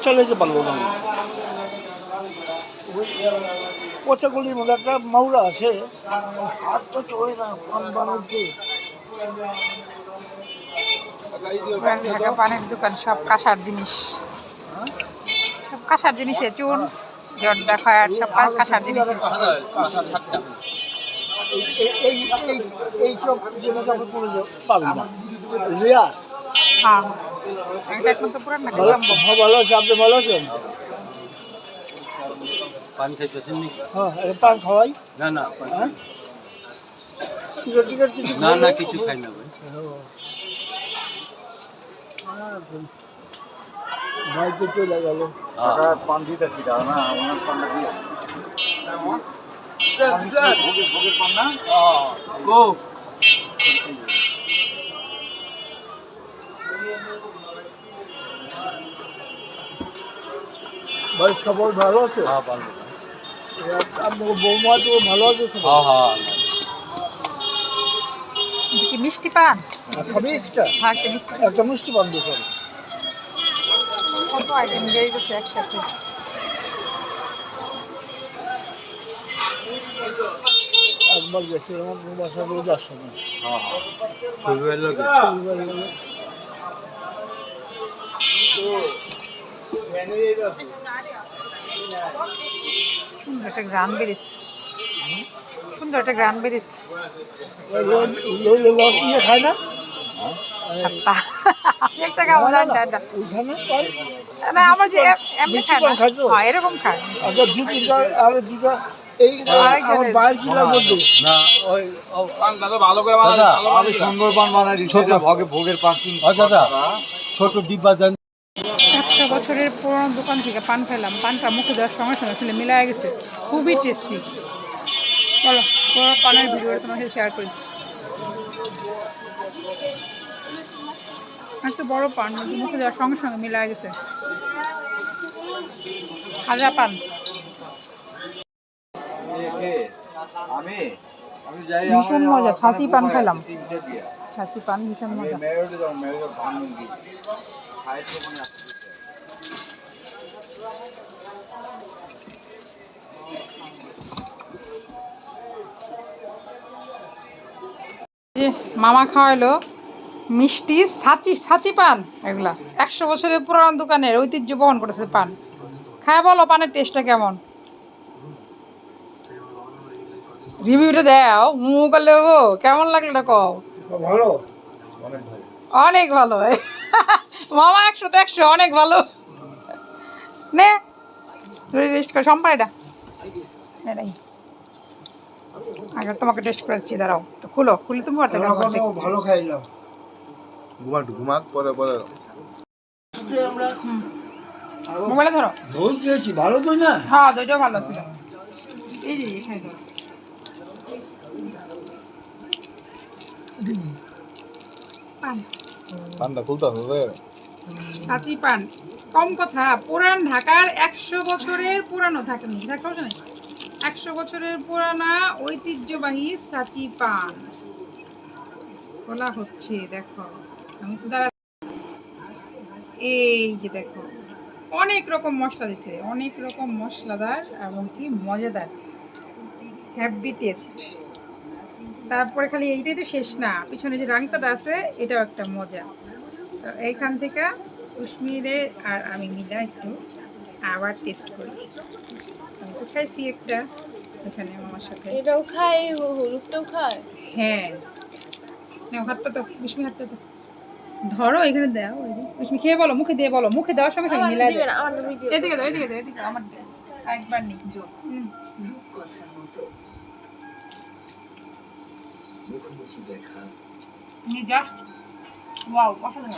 চালাইতে পারলো না। পচাগুলির মধ্যে একটা মাউরা আছে, হাত তো চলে না পান বানাইতে। ঢাকা পানের দোকান, সব কাঁসার জিনিস, সব কাঁসার জিনিসে চুন জর্দা খয়ার সব কাঁসার জিনিস। এইসব জিনিস আপনি কোনো পাবেন না, রেয়ার। হ্যাঁ, এটা এখন তো পুরান ঢাকা সম্ভব। ভালো আছে, আপনি ভালো আছেন? পান খাইতেছেন নাকি? হ্যাঁ, পান খাওয়াই না না সিগারেট টিগারেট কিছু না না কিছু খাই না ভাই। ভাই তো চলে গেল। পান দিতেছি দাও না, আমার পানটা দিয়ে ভোগের পান না গো। ভাই সবাই ভালো আছে? হ্যাঁ ভালো। আপনার বৌমা তো ভালো আছে? হ্যাঁ হ্যাঁ এটা কি মিষ্টি পান? সবই একটা হ্যাঁ, একটা মিষ্টি পান। একটা মিষ্টি পান দিয়েছেন। কত আইটেম দিয়ে গেছে একসাথে। একবার গেছিলাম আপনার বাসায়, রোজ আসে না। হ্যাঁ হ্যাঁ শরীরের লোক সুন্দর একটা গ্রান বেরিস, সুন্দর একটা গ্রান বেরিস। ইয়ে খায় না? একটা কেমন না, আমার যে এমনি খায় না। হ্যাঁ, এরকম খায়। আচ্ছা, দু তিনটা আর দুটা এই আমার বাইরের জেলার মধ্যে না। ওই ভালো করে দাদা আমি সুন্দর পান বানাই দিচ্ছি, ভোগের পান চুন। দাদা ছোট ডিব্বা দেন। একটা বছরের পুরোনো দোকান থেকে পান খেলাম, পানটা মুখে দেওয়ার সঙ্গে সঙ্গে আসলে মিলাই গেছে, খুবই টেস্টি। চলো পুরো পানের ভিডিওটা তোমার সাথে শেয়ার করি। একটা বড় পান মুখে দেওয়ার সঙ্গে সঙ্গে মিলাই গেছে, খাজা পান। ভীষণ মজা, ছাঁচি পান খেলাম, ছাঁচি পান ভীষণ মজা। যে মামা খাওয়াইলো মিষ্টি ছাঁচি পান, এগুলা 100 বছরের পুরানো দোকানের ঐতিহ্য বহন করেছে পান। খায় বলো পানের টেস্টটা কেমন, রিভিউটা দাও, করলে ও কেমন লাগলো এটা কও। ভালো, অনেক ভালো মামা 100তে 100, অনেক ভালো। নে টেস্ট করে সম্পাইটা আগে তোমাকে টেস্ট করেছি, দাঁড়াও তো খুলে তুমি ভালো খাইলাম। ঘুমাক পরে পরে মোবাইলে ধরো। দই খেয়েছি, ভালো দই না? হ্যাঁ, দইটাও ভালো ছিল। এই যে খাই ধরো। পান পানটা খুলতে হবে। ছাঁচি পান, কম কথা, পুরান ঢাকার 100 বছরের পুরানো থাকেনি, দেখো না 100 বছরের পুরানা ঐতিহ্যবাহী ছাঁচি পান বলা হচ্ছে। দেখো আমি তো দাঁড়া, এই যে দেখো অনেক রকম মশলা দিছে, অনেক রকম মশলাদার এবং কি মজাদার, হ্যাভি টেস্ট। তারপরে খালি এইটাই তো শেষ না, পিছনে যে রাংতাটা আছে এটাও একটা মজা। তো এইখান থেকে উসমিরে আর আমি মিলা একটু আবার টেস্ট করি। আমি তো খাইছি একটা এখানে আমার সাথে। এটাও খায়, হলুদটাও খায়। হ্যাঁ, নাও হাতটা তো, উসমি হাতটা তো ধরো, এখানে দাও। ওই যে উসমি খেয়ে বলো, মুখে দিয়ে বলো, মুখে দেওয়ার সঙ্গে সঙ্গে মিলাই দিবে দাও। না, আমার ভিডিও। এদিকে দাও, এদিকে দাও, এদিকে আমার দাও। একবার নি যা, ওয়াও, অসাধারণ।